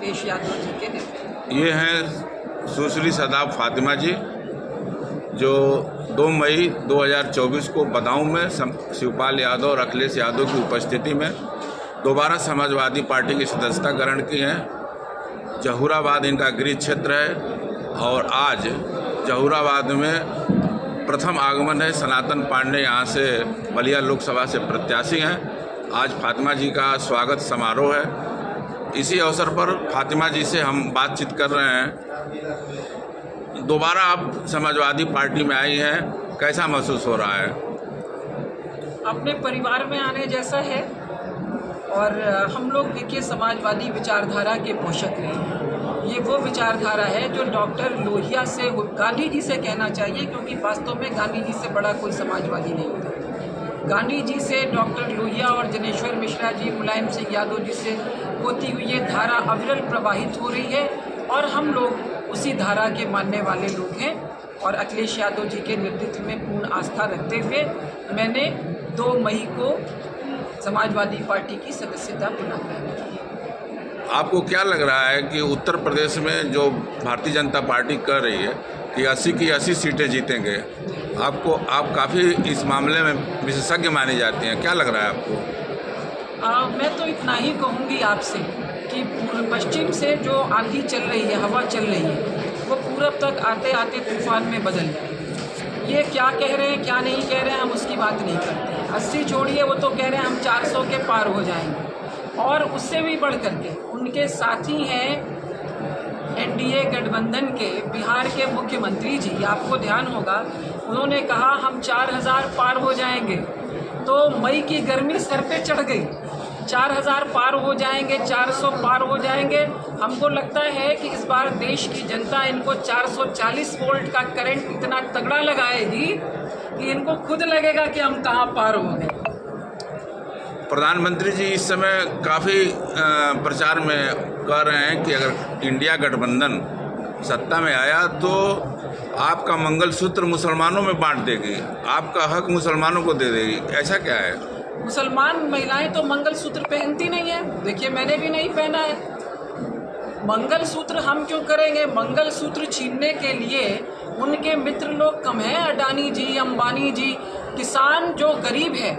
अखिलेश यादव जी के नेतृत्व। ये हैं सुश्री सदाब फातिमा जी, जो 2 मई 2024 को बदाऊं में शिवपाल यादव और अखिलेश यादव की उपस्थिति में दोबारा समाजवादी पार्टी की सदस्यता ग्रहण की हैं। जहूराबाद इनका गृह क्षेत्र है और आज जहूराबाद में प्रथम आगमन है। सनातन पांडे यहाँ से बलिया लोकसभा से प्रत्याशी हैं। आज फातिमा जी का स्वागत समारोह है। इसी अवसर पर फातिमा जी से हम बातचीत कर रहे हैं। दोबारा आप समाजवादी पार्टी में आई हैं, कैसा महसूस हो रहा है? अपने परिवार में आने जैसा है और हम लोग देखिए समाजवादी विचारधारा के पोषक रहे हैं। ये वो विचारधारा है जो डॉक्टर लोहिया से, गांधी जी से कहना चाहिए, क्योंकि वास्तव में गांधी जी से बड़ा कोई समाजवादी नहीं होता। गांधी जी से, डॉक्टर लोहिया और जनेश्वर मिश्रा जी, मुलायम सिंह यादव जी से होती हुई ये धारा अविरल प्रवाहित हो रही है और हम लोग उसी धारा के मानने वाले लोग हैं। और अखिलेश यादव जी के नेतृत्व में पूर्ण आस्था रखते हुए मैंने 2 मई को समाजवादी पार्टी की सदस्यता पुनः ग्रहण की। आपको क्या लग रहा है कि उत्तर प्रदेश में जो भारतीय जनता पार्टी कर रही है कि 80 की 80 सीटें जीतेंगे, आप काफ़ी इस मामले में विशेषज्ञ मानी जाती हैं, क्या लग रहा है आपको? मैं तो इतना ही कहूँगी आपसे कि पश्चिम से जो आंधी चल रही है, हवा चल रही है, वो पूरब तक आते आते तूफान में बदल जाए। ये क्या कह रहे हैं क्या नहीं कह रहे हैं हम उसकी बात नहीं करते हैं। 80 छोड़िए, वो तो कह रहे हैं हम 400 के पार हो जाएंगे। और उससे भी बढ़ करके उनके साथी हैं एनडीए गठबंधन के बिहार के मुख्यमंत्री जी, आपको ध्यान होगा, उन्होंने कहा हम 4000 पार हो जाएंगे। तो मई की गर्मी सर पे चढ़ गई। 4000 पार हो जाएंगे, 400 पार हो जाएंगे। हमको लगता है कि इस बार देश की जनता इनको 440 वोल्ट का करंट इतना तगड़ा लगाएगी कि इनको खुद लगेगा कि हम कहाँ पार हो गए। प्रधानमंत्री जी इस समय काफ़ी प्रचार में कह रहे हैं कि अगर इंडिया गठबंधन सत्ता में आया तो आपका मंगलसूत्र मुसलमानों में बांट देगी, आपका हक मुसलमानों को दे देगी। ऐसा क्या है? मुसलमान महिलाएं तो मंगलसूत्र पहनती नहीं है। देखिए, मैंने भी नहीं पहना है। मंगलसूत्र हम क्यों करेंगे? मंगलसूत्र छीनने के लिए उनके मित्र लोग कम हैं, अडानी जी, अंबानी जी। किसान जो गरीब है,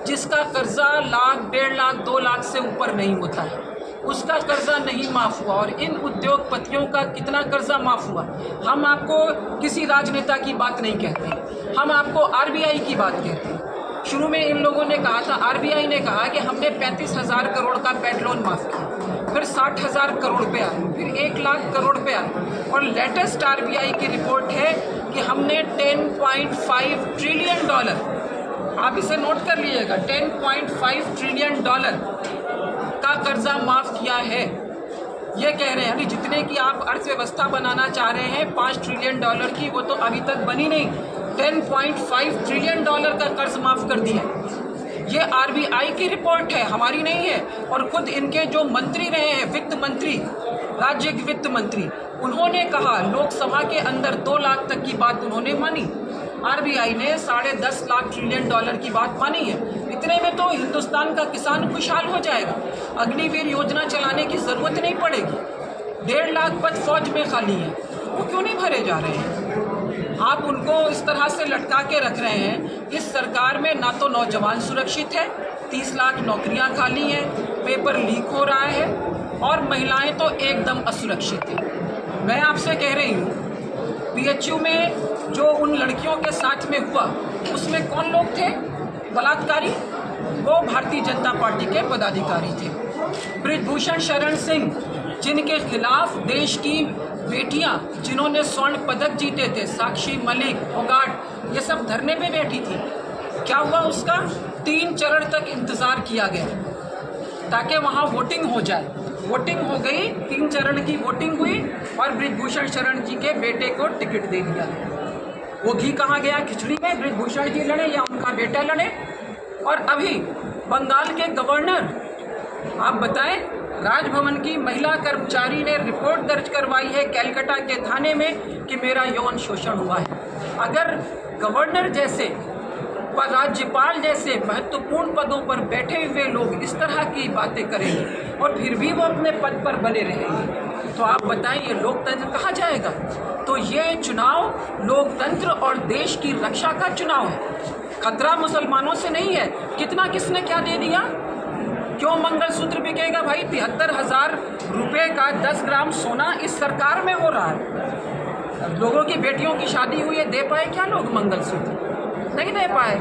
जिसका कर्जा लाख, 1.5 लाख, 2 लाख से ऊपर नहीं होता है, उसका कर्जा नहीं माफ़ हुआ। और इन उद्योगपतियों का कितना कर्जा माफ़ हुआ? हम आपको किसी राजनेता की बात नहीं कहते, हम आपको आरबीआई की बात कहते हैं। शुरू में इन लोगों ने कहा था, आरबीआई ने कहा कि हमने 35,000 करोड़ का पेट लोन माफ़ किया, फिर 60,000 करोड़ पे आए, फिर 1 लाख करोड़ पे आए। और लेटेस्ट आरबीआई की रिपोर्ट है कि हमने $10.5 ट्रिलियन, आप इसे नोट कर लीजिएगा, $10.5 ट्रिलियन का कर्जा माफ़ किया है। ये कह रहे हैं यानी जितने की आप अर्थव्यवस्था बनाना चाह रहे हैं $5 ट्रिलियन की, वो तो अभी तक बनी नहीं। $10.5 ट्रिलियन का कर्ज माफ़ कर दिया। ये आरबीआई की रिपोर्ट है, हमारी नहीं है। और खुद इनके जो मंत्री रहे हैं, वित्त मंत्री, राज्य के वित्त मंत्री, उन्होंने कहा लोकसभा के अंदर 2 लाख तक की बात उन्होंने मानी। आरबीआई ने $10.5 लाख ट्रिलियन की बात मानी है। इतने में तो हिंदुस्तान का किसान खुशहाल हो जाएगा। अग्निवीर योजना चलाने की ज़रूरत नहीं पड़ेगी। 1.5 लाख पद फौज में खाली हैं, वो क्यों नहीं भरे जा रहे हैं? आप उनको इस तरह से लटका के रख रहे हैं। इस सरकार में ना तो नौजवान सुरक्षित है, 30 लाख नौकरियां खाली हैं, पेपर लीक हो रहा है, और महिलाएं तो एकदम असुरक्षित हैं। मैं आपसे कह रही हूँ, बीएचयू में जो उन लड़कियों के साथ में हुआ, उसमें कौन लोग थे बलात्कारी? वो भारतीय जनता पार्टी के पदाधिकारी थे। बृजभूषण शरण सिंह, जिनके खिलाफ देश की बेटियां, जिन्होंने स्वर्ण पदक जीते थे, साक्षी मलिक, फोगाट, ये सब धरने पे बैठी थी। क्या हुआ उसका? 3 चरण तक इंतज़ार किया गया ताकि वहाँ वोटिंग हो जाए। वोटिंग हो गई, 3 चरण की वोटिंग हुई और बृजभूषण शरण जी के बेटे को टिकट दे दिया गया। वो घी कहाँ गया खिचड़ी में? बृजभूषण जी लड़े या उनका बेटा लड़े? और अभी बंगाल के गवर्नर, आप बताएं, राजभवन की महिला कर्मचारी ने रिपोर्ट दर्ज करवाई है कैलकाटा के थाने में कि मेरा यौन शोषण हुआ है। अगर गवर्नर जैसे पर राज्यपाल जैसे महत्वपूर्ण पदों पर बैठे हुए लोग इस तरह की बातें करेंगे और फिर भी वो अपने पद पर बने रहेंगे, तो आप बताएं ये लोकतंत्र कहाँ जाएगा? तो ये चुनाव लोकतंत्र और देश की रक्षा का चुनाव है। खतरा मुसलमानों से नहीं है। कितना किसने क्या दे दिया? क्यों मंगलसूत्र बिकेगा भाई? 73,000 रुपये का 10 ग्राम सोना इस सरकार में हो रहा है। लोगों की बेटियों की शादी हुई है, दे पाए क्या लोग मंगलसूत्र? नहीं दे पाए।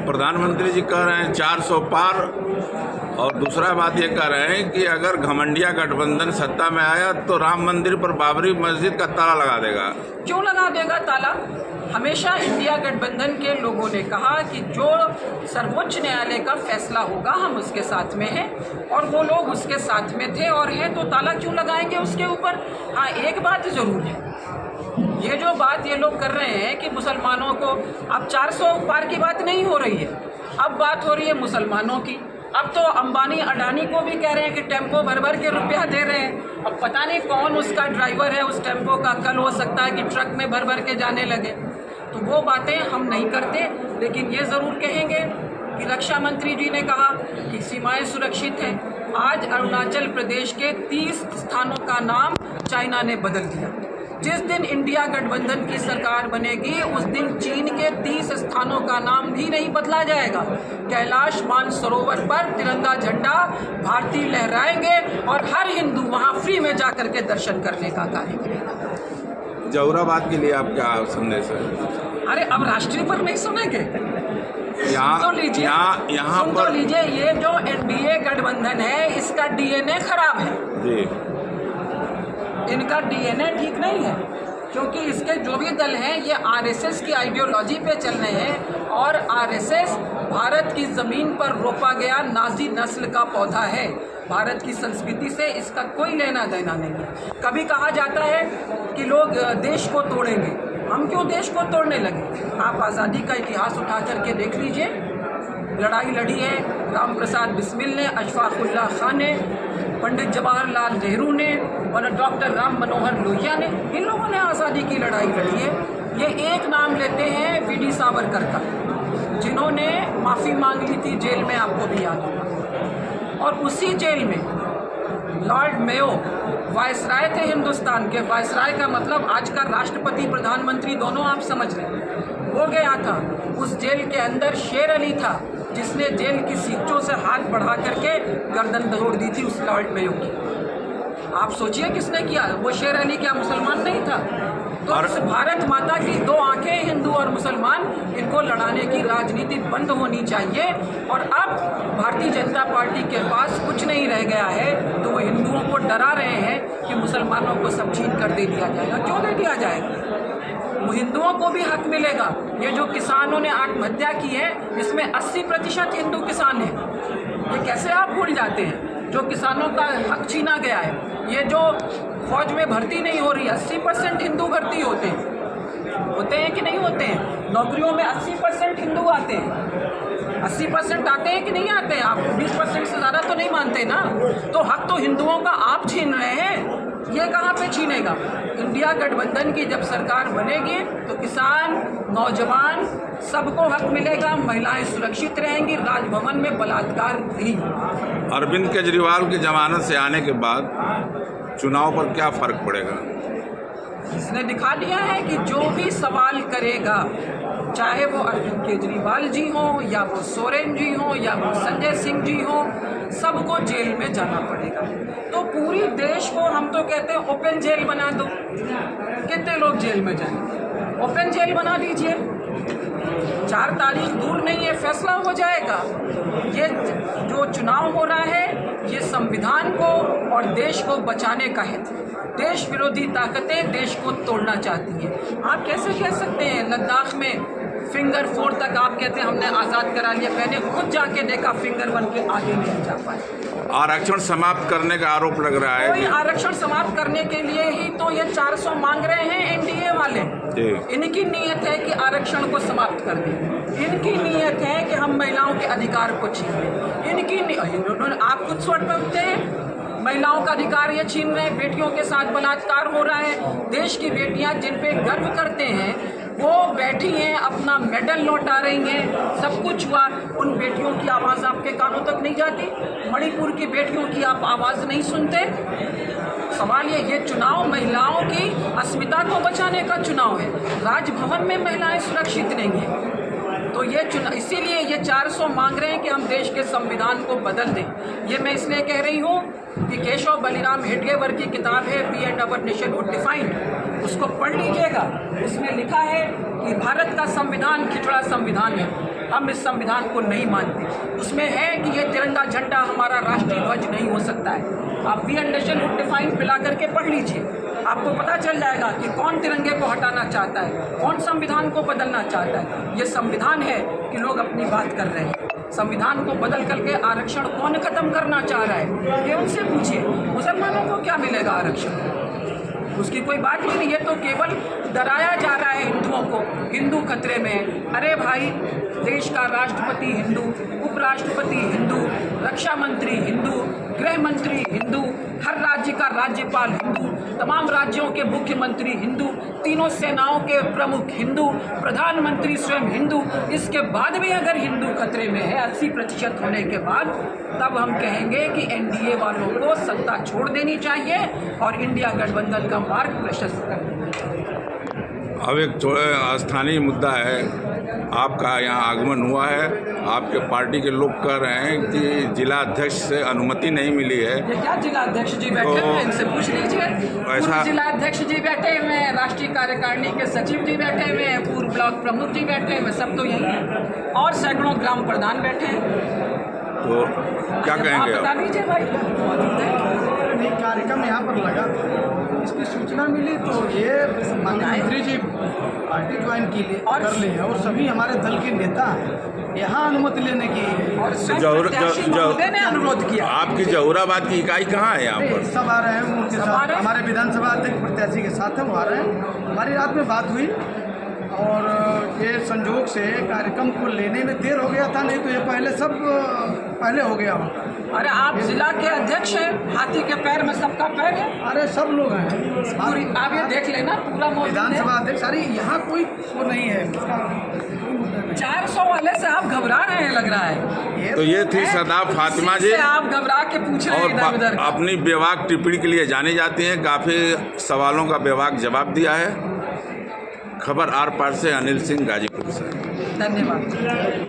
प्रधानमंत्री जी कह रहे हैं 400 पार, और दूसरा बात ये कह रहे हैं कि अगर घमंडिया गठबंधन सत्ता में आया तो राम मंदिर पर बाबरी मस्जिद का ताला लगा देगा। क्यों लगा देगा ताला? हमेशा इंडिया गठबंधन के लोगों ने कहा कि जो सर्वोच्च न्यायालय का फैसला होगा हम उसके साथ में हैं, और वो लोग उसके साथ में थे और हैं, तो ताला क्यों लगाएंगे उसके ऊपर? हाँ, एक बात ज़रूर है, ये जो बात ये लोग कर रहे हैं कि मुसलमानों को, अब 400 पार की बात नहीं हो रही है, अब बात हो रही है मुसलमानों की। अब तो अंबानी अडानी को भी कह रहे हैं कि टेम्पो भर भर के रुपया दे रहे हैं। अब पता नहीं कौन उसका ड्राइवर है उस टेम्पो का, कल हो सकता है कि ट्रक में भर भर के जाने लगे। तो वो बातें हम नहीं करते, लेकिन ये ज़रूर कहेंगे कि रक्षा मंत्री जी ने कहा कि सीमाएं सुरक्षित हैं। आज अरुणाचल प्रदेश के 30 स्थानों का नाम चाइना ने बदल दिया। जिस दिन इंडिया गठबंधन की सरकार बनेगी उस दिन चीन के 30 स्थानों का नाम भी नहीं बदला जाएगा। कैलाश मानसरोवर पर तिरंगा झंडा भारतीय लहराएंगे और हर हिंदू वहां फ्री में जाकर के दर्शन करने का कार्य करेगा। जौहराबाद के लिए आप क्या संदेश है? अरे अब राष्ट्रीय पर नहीं सुनेंगे? यहाँ तो लीजिए, यहाँ पर तो लीजिए, ये जो एनडीए गठबंधन है इसका डीएनए खराब है जी। इनका डीएनए ठीक नहीं है, क्योंकि इसके जो भी दल हैं ये आरएसएस की आइडियोलॉजी पे चल रहे हैं, और आरएसएस भारत की ज़मीन पर रोपा गया नाजी नस्ल का पौधा है। भारत की संस्कृति से इसका कोई लेना देना नहीं है। कभी कहा जाता है कि लोग देश को तोड़ेंगे, हम क्यों देश को तोड़ने लगे? आप आज़ादी का इतिहास उठा करके देख लीजिए, लड़ाई लड़ी है राम प्रसाद बिस्मिल ने, अशफाकुल्ला खान ने, पंडित जवाहरलाल नेहरू ने और डॉक्टर राम मनोहर लोहिया ने। इन लोगों ने आज़ादी की लड़ाई लड़ी है। ये एक नाम लेते हैं वीडी सावरकर का, जिन्होंने माफ़ी मांग ली थी जेल में, आपको भी याद होगा। और उसी जेल में लॉर्ड मेयो वायसराय थे हिंदुस्तान के। वायसराय का मतलब आज का राष्ट्रपति प्रधानमंत्री दोनों आप समझ रहे हैं। वो गया था उस जेल के अंदर, शेर अली था जिसने जेल की सीटों से हाथ बढ़ा करके गर्दन तोड़ दी थी उस लॉर्ड मेयो की। आप सोचिए किसने किया? वो शेर अली क्या मुसलमान नहीं था? तो इस भारत माता की दो आंखें, हिंदू और मुसलमान, इनको लड़ाने की राजनीति बंद होनी चाहिए। और अब भारतीय जनता पार्टी के पास कुछ नहीं रह गया है, तो वो हिंदुओं को डरा रहे हैं कि मुसलमानों को सब छीन कर दे दिया जाएगा। क्यों दे दिया जाएगा? हिंदुओं को भी हक मिलेगा। ये जो किसानों ने आत्महत्या की है इसमें 80% हिंदू किसान हैं। ये कैसे आप भूल जाते हैं? जो किसानों का हक छीना गया है, ये जो फौज में भर्ती नहीं हो रही, 80% हिंदू भर्ती होते हैं कि नहीं होते हैं? नौकरियों में 80% हिंदू आते हैं। 80% आते हैं कि नहीं आते हैं? आप 20% से ज़्यादा तो नहीं मानते ना? तो हक तो हिंदुओं का आप छीन रहे हैं। ये कहाँ पे छीनेगा? इंडिया गठबंधन की जब सरकार बनेगी तो किसान, नौजवान, सबको हक मिलेगा, महिलाएं सुरक्षित रहेंगी, राजभवन में बलात्कार नहीं होगा। अरविंद केजरीवाल की जमानत से आने के बाद चुनाव पर क्या फर्क पड़ेगा? इसने दिखा दिया है कि जो भी सवाल करेगा, चाहे वो अरविंद केजरीवाल जी हों या वो सोरेन जी हों या वो संजय सिंह जी हों, सबको जेल में जाना पड़ेगा। तो पूरी देश को हम तो कहते हैं ओपन जेल बना दो। कितने लोग जेल में जाएंगे? ओपन जेल बना दीजिए। 4 तारीख दूर नहीं है, फैसला हो जाएगा। ये जो चुनाव हो रहा है ये संविधान को और देश को बचाने का है। देश विरोधी ताकतें देश को तोड़ना चाहती हैं। आप कैसे कह सकते हैं लद्दाख में फिंगर 4 तक आप कहते हैं हमने आज़ाद करा लिया? मैंने खुद जाके देखा, फिंगर 1 के आगे नहीं जा पाए। आरक्षण समाप्त करने का आरोप लग रहा है। कोई आरक्षण समाप्त करने के लिए ही तो ये 400 मांग रहे हैं एनडीए वाले। इनकी नीयत है कि आरक्षण को समाप्त कर दें। इनकी नीयत है कि हम महिलाओं के अधिकार को छीन लें। इन्होंने आप खुद स्वर पे उठते हैं, महिलाओं का अधिकार ये छीन रहे हैं, बेटियों के साथ बलात्कार हो रहा है। देश की बेटियां जिन पे गर्व करते हैं वो बैठी हैं, अपना मेडल लौटा रही हैं, सब कुछ हुआ। उन बेटियों की आवाज़ आपके कानों तक नहीं जाती? मणिपुर की बेटियों की आप आवाज़ नहीं सुनते? सवाल ये चुनाव महिलाओं की अस्मिता को बचाने का चुनाव है। राजभवन में महिलाएं सुरक्षित नहीं हैं, तो ये इसीलिए ये 400 मांग रहे हैं कि हम देश के संविधान को बदल दें। ये मैं इसलिए कह रही हूँ कि केशव बलिराम हेडगेवर की किताब है we and our nationhood defined, उसको पढ़ लीजिएगा। उसमें लिखा है कि भारत का संविधान खिचड़ा संविधान है, हम इस संविधान को नहीं मानते। उसमें है कि ये तिरंगा झंडा हमारा राष्ट्रीय ध्वज नहीं हो सकता है। आप we and nationhood defined मिला करके पढ़ लीजिए, आपको पता चल जाएगा कि कौन तिरंगे को हटाना चाहता है, कौन संविधान को बदलना चाहता है। ये संविधान है कि लोग अपनी बात कर रहे हैं। संविधान को बदल करके आरक्षण कौन खत्म करना चाह रहा है, ये उनसे पूछिए। मुसलमानों को क्या मिलेगा आरक्षण? उसकी कोई बात ही नहीं है। तो केवल डराया जा रहा है हिंदुओं को, हिंदू खतरे में है। अरे भाई, देश का राष्ट्रपति हिंदू, उपराष्ट्रपति हिंदू, रक्षा मंत्री हिंदू, गृह मंत्री हिंदू, हर राज्य का राज्यपाल हिंदू, तमाम राज्यों के मुख्यमंत्री हिंदू, तीनों सेनाओं के प्रमुख हिंदू, प्रधानमंत्री स्वयं हिंदू। इसके बाद भी अगर हिंदू खतरे में है 80% होने के बाद, तब हम कहेंगे कि एनडीए वालों को सत्ता छोड़ देनी चाहिए और इंडिया गठबंधन का मार्ग प्रशस्त कर देना चाहिए। अब एक स्थानीय मुद्दा है, आपका यहाँ आगमन हुआ है, आपके पार्टी के लोग कह रहे हैं कि जिला अध्यक्ष से अनुमति नहीं मिली है। ये क्या जिला अध्यक्ष जी बैठे हुए हैं, इनसे पूछ लीजिए। पूर्व जिला अध्यक्ष जी बैठे हुए हैं, राष्ट्रीय कार्यकारिणी के सचिव जी बैठे हुए हैं, पूर्व ब्लॉक प्रमुख जी बैठे हुए, सब तो यही है, और सैकड़ों ग्राम प्रधान बैठे हैं। तो क्या कहेंगे आप? बता दीजिए भाई। एक कार्यक्रम यहाँ पर लगा, इसकी सूचना मिली तो ये मंत्री जी पार्टी ज्वाइन की लिए कर ले, और सभी हमारे दल के नेता यहाँ अनुमति लेने की और ने अनुरोध किया। आपकी जहूराबाद की इकाई कहाँ है? यहाँ पर सब आ रहे हैं, उनके साथ हमारे विधानसभा अध्यक्ष प्रत्याशी के साथ है, वो आ रहे हैं। हमारी रात में बात हुई और ये संजोग से कार्यक्रम को लेने में देर हो गया था, नहीं तो ये पहले हो गया होता। अरे आप जिला के अध्यक्ष हैं, हाथी के पैर में सबका पैर है। अरे सब लोग हैं, पूरी आप ये देख लेना, पूरा विधानसभा अध्यक्ष। अरे यहाँ कोई वो नहीं है, 400 वाले से आप घबरा रहे हैं लग रहा है। तो ये थी सदाब फातिमा जी, आप घबरा के पूछ रहे हैं इधर। अपनी बेबाक टिप्पणी के लिए जानी जाती हैं, काफ़ी सवालों का बेबाक जवाब दिया है। खबर आर पार से अनिल सिंह, गाजीपुर से। धन्यवाद।